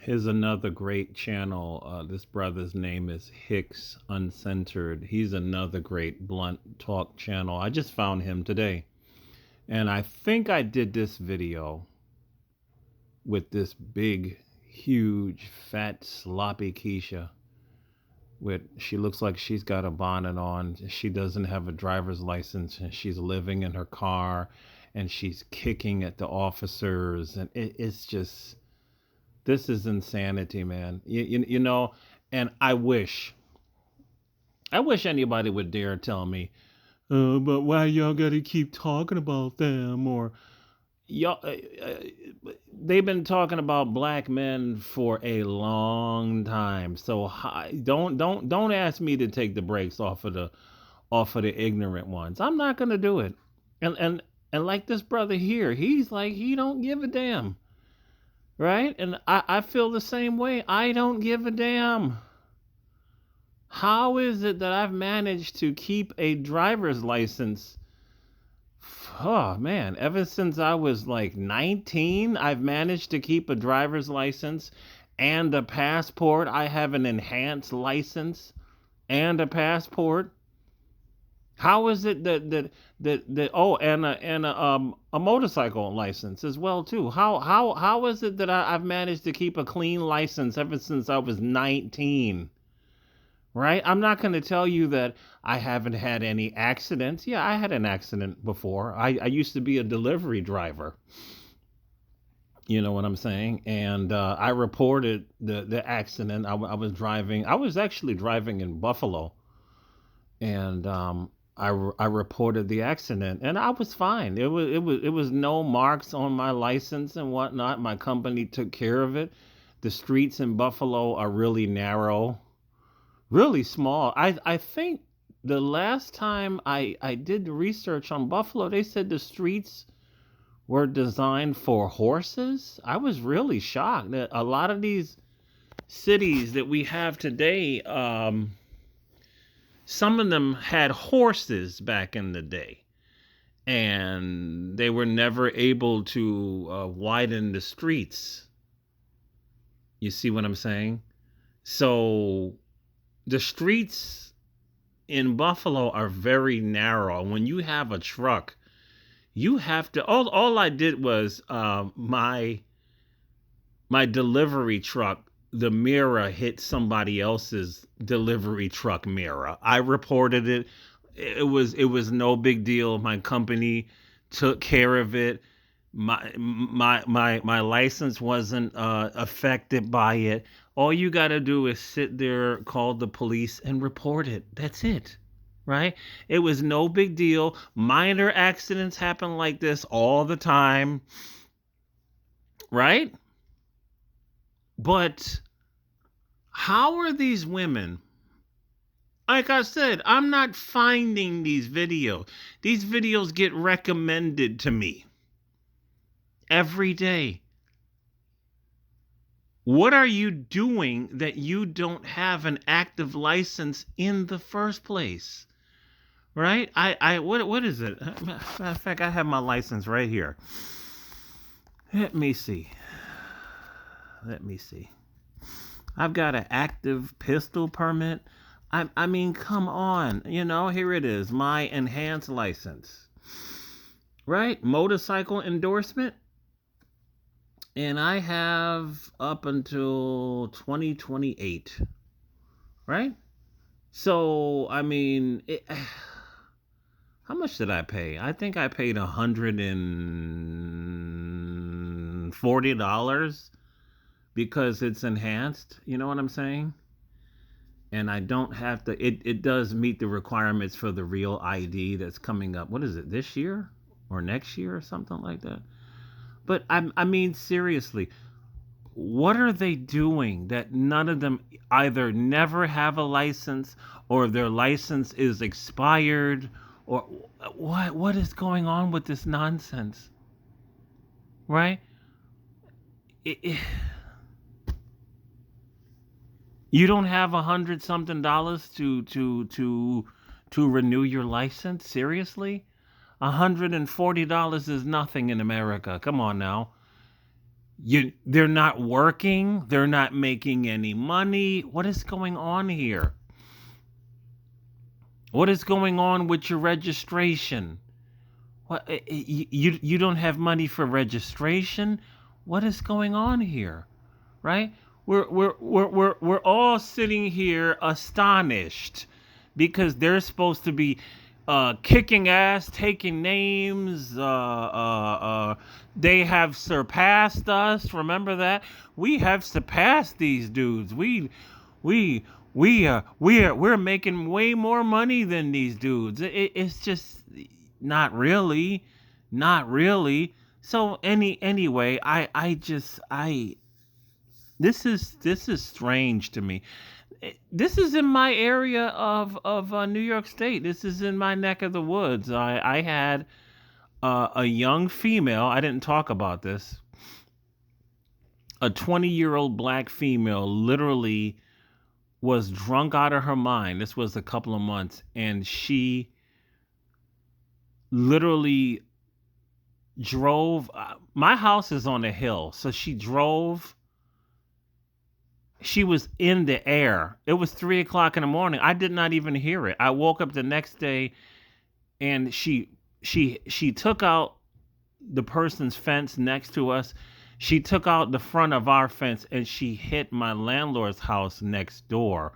Here's another great channel. This brother's name is Hicks Uncensored. He's another great blunt talk channel. I just found him today. And I think I did this video with this big, huge, fat, sloppy Keisha. She looks like she's got a bonnet on. She doesn't have a driver's license, and she's living in her car, and she's kicking at the officers. And it's just, this is insanity, man. You know, and I wish anybody would dare tell me, but why y'all gotta keep talking about them? Or y'all, they've been talking about black men for a long time. So don't ask me to take the brakes off of the ignorant ones. I'm not gonna do it. And like this brother here, he's like he don't give a damn, right? And I feel the same way. I don't give a damn. How is it that I've managed to keep a driver's license? Oh man, ever since I was like 19, I've managed to keep a driver's license and a passport. I have an enhanced license and a passport. How is it that oh, and a motorcycle license as well too? How is it that I've managed to keep a clean license ever since I was 19? Right? I'm not going to tell you that I haven't had any accidents. Yeah, I had an accident before. I used to be a delivery driver. You know what I'm saying? And I reported the accident. I was driving. I was actually driving in Buffalo, and I reported the accident, and I was fine. It was no marks on my license and whatnot. My company took care of it. The streets in Buffalo are really narrow, really small. I think the last time I did the research on Buffalo, they said the streets were designed for horses. I was really shocked that a lot of these cities that we have today, some of them had horses back in the day, and they were never able to widen the streets. You see what I'm saying? So the streets in Buffalo are very narrow. When you have a truck, you have to. All I did was my delivery truck. The mirror hit somebody else's delivery truck mirror. I reported it. It was no big deal. My company took care of it. My license wasn't affected by it. All you got to do is sit there, call the police, and report it. That's it, right? It was no big deal. Minor accidents happen like this all the time, right? But how are these women? Like I said, I'm not finding these videos. These videos get recommended to me every day. What are you doing that you don't have an active license in the first place? Right? What is it? Matter of fact, I have my license right here. Let me see. I've got an active pistol permit. I mean, come on. You know, here it is. My enhanced license. Right? Motorcycle endorsement. And I have up until 2028. Right? So, I mean, how much did I pay? I think I paid $140 because it's enhanced. You know what I'm saying? And I don't have to. It does meet the requirements for the real ID that's coming up. What is it? This year or next year or something like that? But I mean, seriously, what are they doing that none of them either never have a license or their license is expired, or what is going on with this nonsense, right? You don't have $100 something to renew your license? Seriously? $140 is nothing in America. Come on now. They're not working, they're not making any money. What is going on here? What is going on with your registration? What, you don't have money for registration? What is going on here? Right? We're all sitting here astonished because they're supposed to be kicking ass, taking names. They have surpassed us. Remember that? We have surpassed these dudes. We we're making way more money than these dudes. It's just not really, not really. So anyway, I this is strange to me. This is in my area of New York State. This is in my neck of the woods. I had a young female. I didn't talk about this. A 20-year-old black female literally was drunk out of her mind. This was a couple of months, and she literally drove. My house is on a hill, so she drove. She was in the air. It was 3 o'clock in the morning. I did not even hear it. I woke up the next day, and she took out the person's fence next to us. She took out the front of our fence, and she hit my landlord's house next door.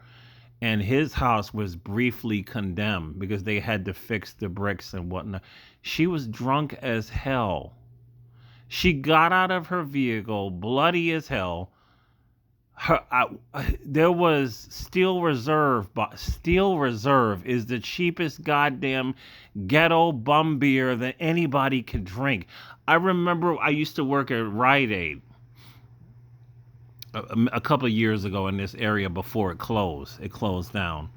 And his house was briefly condemned because they had to fix the bricks and whatnot. She was drunk as hell. She got out of her vehicle, bloody as hell. There was Steel Reserve, but Steel Reserve is the cheapest goddamn ghetto bum beer that anybody could drink. I remember I used to work at Rite Aid a couple of years ago in this area before it closed. It closed down.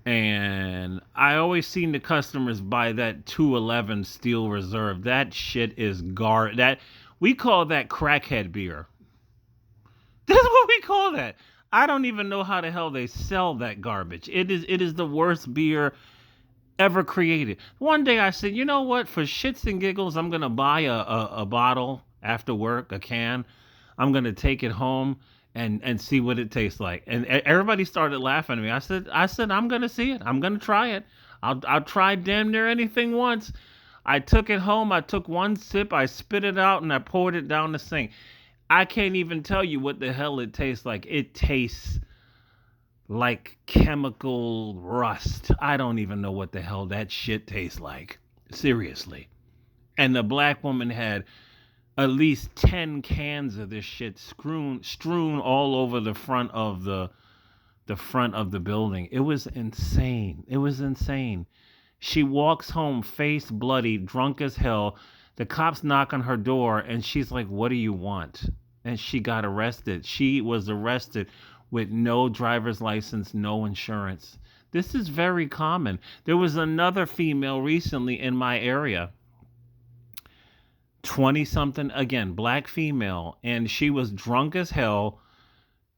And I always seen the customers buy that 211 Steel Reserve. That shit is that we call that crackhead beer. That's what we call that. I don't even know how the hell they sell that garbage. It is the worst beer ever created. One day I said, you know what? For shits and giggles, I'm gonna buy a bottle after work, a can. I'm gonna take it home and see what it tastes like. And everybody started laughing at me. I said I'm gonna see it. I'm gonna try it. I'll try damn near anything once. I took it home. I took one sip. I spit it out and I poured it down the sink. I can't even tell you what the hell it tastes like. It tastes like chemical rust. I don't even know what the hell that shit tastes like. Seriously. And the black woman had at least 10 cans of this shit strewn all over the front of the building. It was insane. It was insane. She walks home face bloody, drunk as hell. The cops knock on her door and she's like, "What do you want?" And she got arrested. She was arrested with no driver's license, no insurance. This is very common. There was another female recently in my area, 20 something, again, black female, and she was drunk as hell,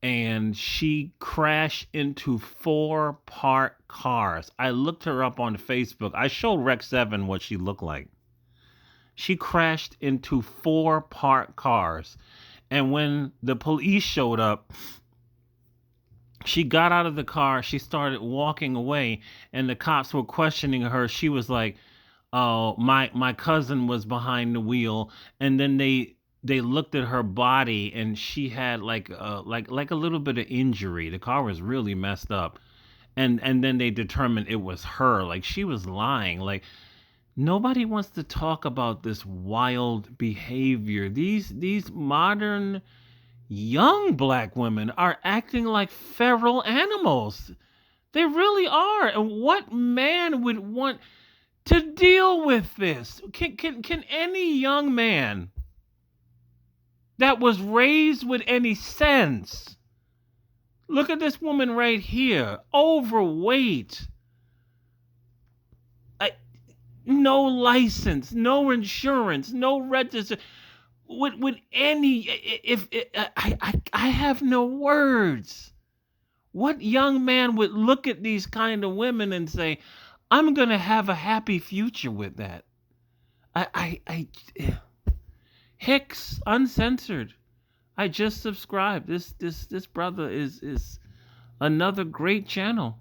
and she crashed into 4 parked cars. I looked her up on Facebook. I showed Rex 7 what she looked like. She crashed into 4 parked cars. And when the police showed up, she got out of the car. She started walking away, and the cops were questioning her. She was like, "Oh, my cousin was behind the wheel." And then they looked at her body, and she had like a little bit of injury. The car was really messed up, and then they determined it was her. Like, she was lying. Like, nobody wants to talk about this wild behavior. These modern young black women are acting like feral animals. They really are. And what man would want to deal with this? Can any young man that was raised with any sense? Look at this woman right here, overweight. No license, no insurance, no register. With any, I have no words. What young man would look at these kind of women and say, "I'm gonna have a happy future with that"? Hicks Uncensored. I just subscribed. This brother is another great channel.